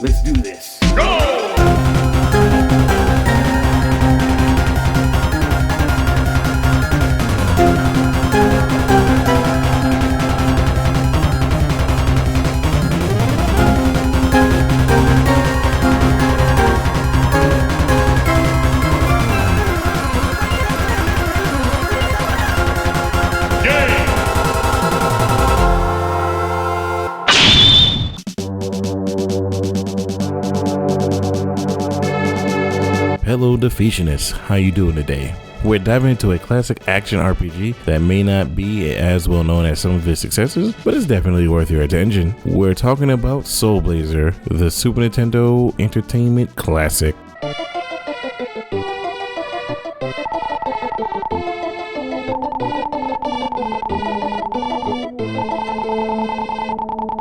Let's do this. Hello Defeationists, how you doing today? We're diving into a classic action RPG that may not be as well known as some of its successors, but it's definitely worth your attention. We're talking about Soulblazer, the Super Nintendo Entertainment Classic.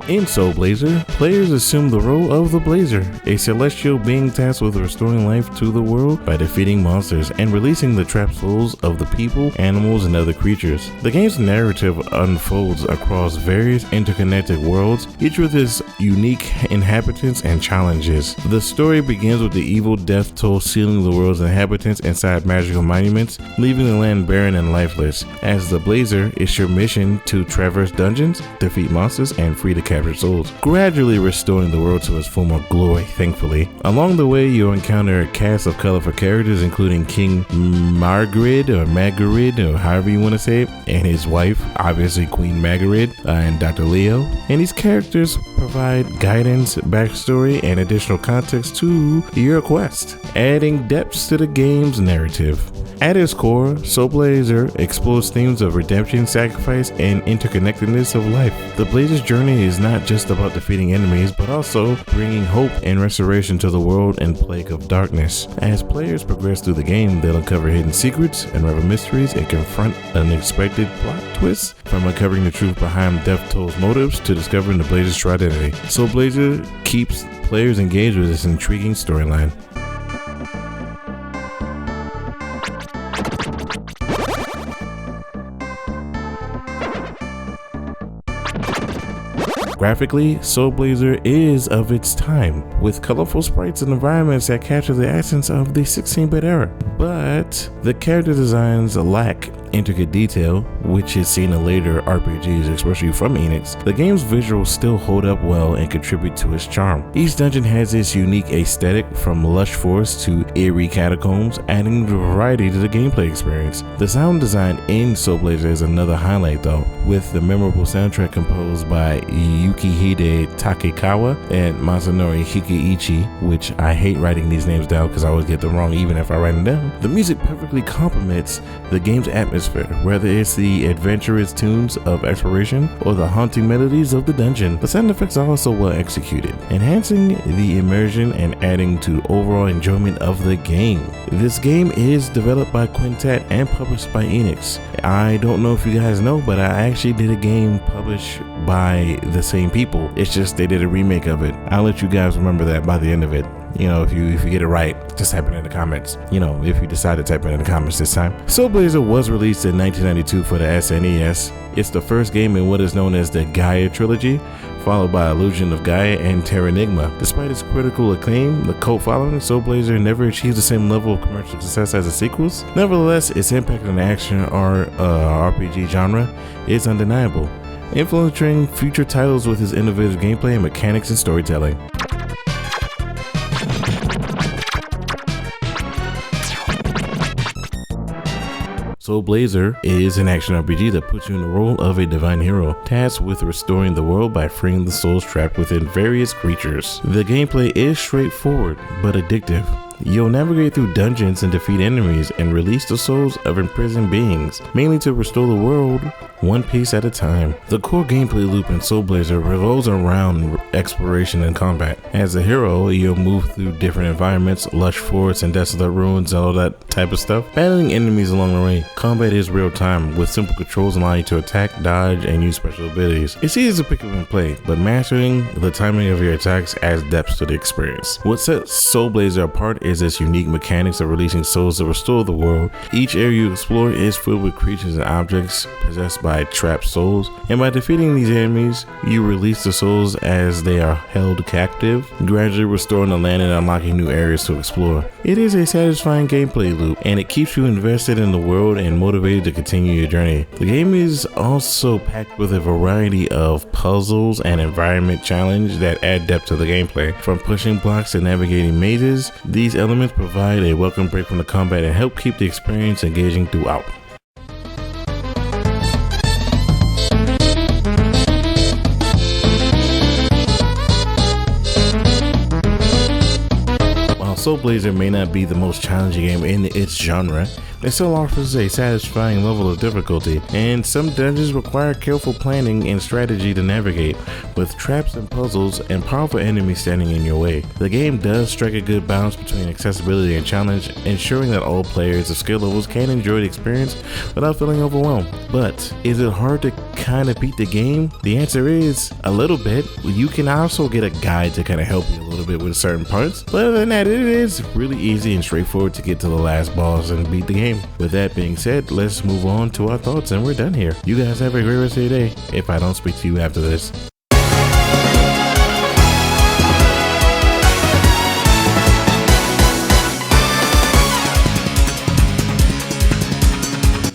In Soulblazer, players assume the role of the Blazer, a celestial being tasked with restoring life to the world by defeating monsters and releasing the trapped souls of the people, animals, and other creatures. The game's narrative unfolds across various interconnected worlds, each with its unique inhabitants and challenges. The story begins with the evil death toll sealing the world's inhabitants inside magical monuments, leaving the land barren and lifeless. As the Blazer, it's your mission to traverse dungeons, defeat monsters, and free the captured souls, gradually restoring the world to its former glory, thankfully. Along the way, you'll encounter a cast of colorful characters, including King Margaret, or however you want to say it, and his wife, obviously Queen Margaret, and Dr. Leo. And these characters provide guidance, backstory, and additional context to your quest, adding depths to the game's narrative. At its core, Soulblazer explores themes of redemption, sacrifice, and interconnectedness of life. The Blazer's journey is not just about defeating enemies, but also bringing hope and restoration to the world and plague of darkness. As players progress through the game, they'll uncover hidden secrets, unravel mysteries, and confront unexpected plot twists, from uncovering the truth behind Death Toll's motives to discovering the Blazer's true identity. Soulblazer keeps players engaged with this intriguing storyline. Graphically, Soulblazer is of its time, with colorful sprites and environments that capture the essence of the 16-bit era. But the character designs lack intricate detail, which is seen in later RPGs, especially from Enix. The game's visuals still hold up well and contribute to its charm. Each dungeon has its unique aesthetic, from lush forests to eerie catacombs, adding variety to the gameplay experience. The sound design in Soulblazer is another highlight though, with the memorable soundtrack composed by Yukihide Takekawa and Masanori Hikaichi, which I hate writing these names down because I always get them wrong even if I write them down. The music perfectly complements the game's atmosphere, whether it's the adventurous tunes of exploration or the haunting melodies of the dungeon. The sound effects are also well executed, enhancing the immersion and adding to overall enjoyment of the game. This game is developed by Quintet and published by Enix. I don't know if you guys know, but I actually did a game published by the same people. It's just they did a remake of it. I'll let you guys remember that by the end of it. You know, if you get it right, just type it in the comments. You know, if you decide to type it in the comments this time. Soulblazer was released in 1992 for the SNES. It's the first game in what is known as the Gaia trilogy, followed by Illusion of Gaia and Terranigma. Despite its critical acclaim, the cult following, Soulblazer never achieved the same level of commercial success as the sequels. Nevertheless, its impact on the action or RPG genre is undeniable, influencing future titles with its innovative gameplay and mechanics and storytelling. Soulblazer is an action RPG that puts you in the role of a divine hero, tasked with restoring the world by freeing the souls trapped within various creatures. The gameplay is straightforward but addictive, You'll navigate through dungeons and defeat enemies and release the souls of imprisoned beings, mainly to restore the world one piece at a time. The core gameplay loop in Soulblazer revolves around exploration and combat. As a hero, you'll move through different environments, lush forests and desolate ruins and all that type of stuff, battling enemies along the way. Combat is real time, with simple controls allowing you to attack, dodge, and use special abilities. It's easy to pick up and play, but mastering the timing of your attacks adds depth to the experience. What sets Soulblazer apart is its unique mechanics of releasing souls to restore the world. Each area you explore is filled with creatures and objects possessed by trapped souls, and by defeating these enemies, you release the souls as they are held captive, gradually restoring the land and unlocking new areas to explore. It is a satisfying gameplay loop, and it keeps you invested in the world and motivated to continue your journey. The game is also packed with a variety of puzzles and environment challenge that add depth to the gameplay. From pushing blocks to navigating mazes, these elements provide a welcome break from the combat and help keep the experience engaging throughout. Soulblazer may not be the most challenging game in its genre, it still offers a satisfying level of difficulty, and some dungeons require careful planning and strategy to navigate, with traps and puzzles and powerful enemies standing in your way. The game does strike a good balance between accessibility and challenge, ensuring that all players of skill levels can enjoy the experience without feeling overwhelmed. But is it hard to kind of beat the game? The answer is a little bit. You can also get a guide to kind of help you a little bit with certain parts, but other than that, it is really easy and straightforward to get to the last boss and beat the game. With that being said, let's move on to our thoughts, and we're done here. You guys have a great rest of your day, if I don't speak to you after this.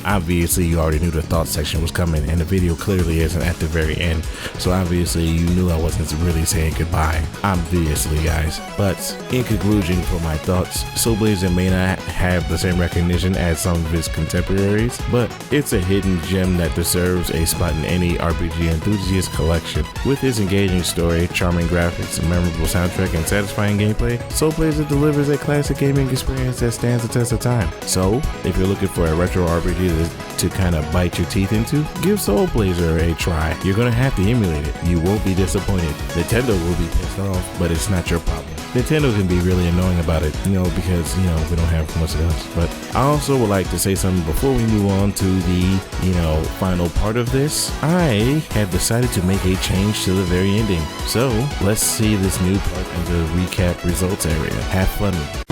Obviously, you already knew the thoughts section was coming, and the video clearly isn't at the very end, so obviously you knew I wasn't really saying goodbye, obviously guys. But in conclusion, for my thoughts, Soulblazer may not have the same recognition as some of his contemporaries, but it's a hidden gem that deserves a spot in any RPG enthusiast collection. With its engaging story, charming graphics, memorable soundtrack, and satisfying gameplay, Soulblazer delivers a classic gaming experience that stands the test of time. So, if you're looking for a retro RPG to kind of bite your teeth into, give Soulblazer a try. You're gonna have to emulate it. You won't be disappointed. Nintendo will be pissed off, but it's not your problem. Nintendo can be really annoying about it, because, we don't have much guns. But I also would like to say something before we move on to the, final part of this. I have decided to make a change to the very ending. So let's see this new part in the recap results area. Have fun with it.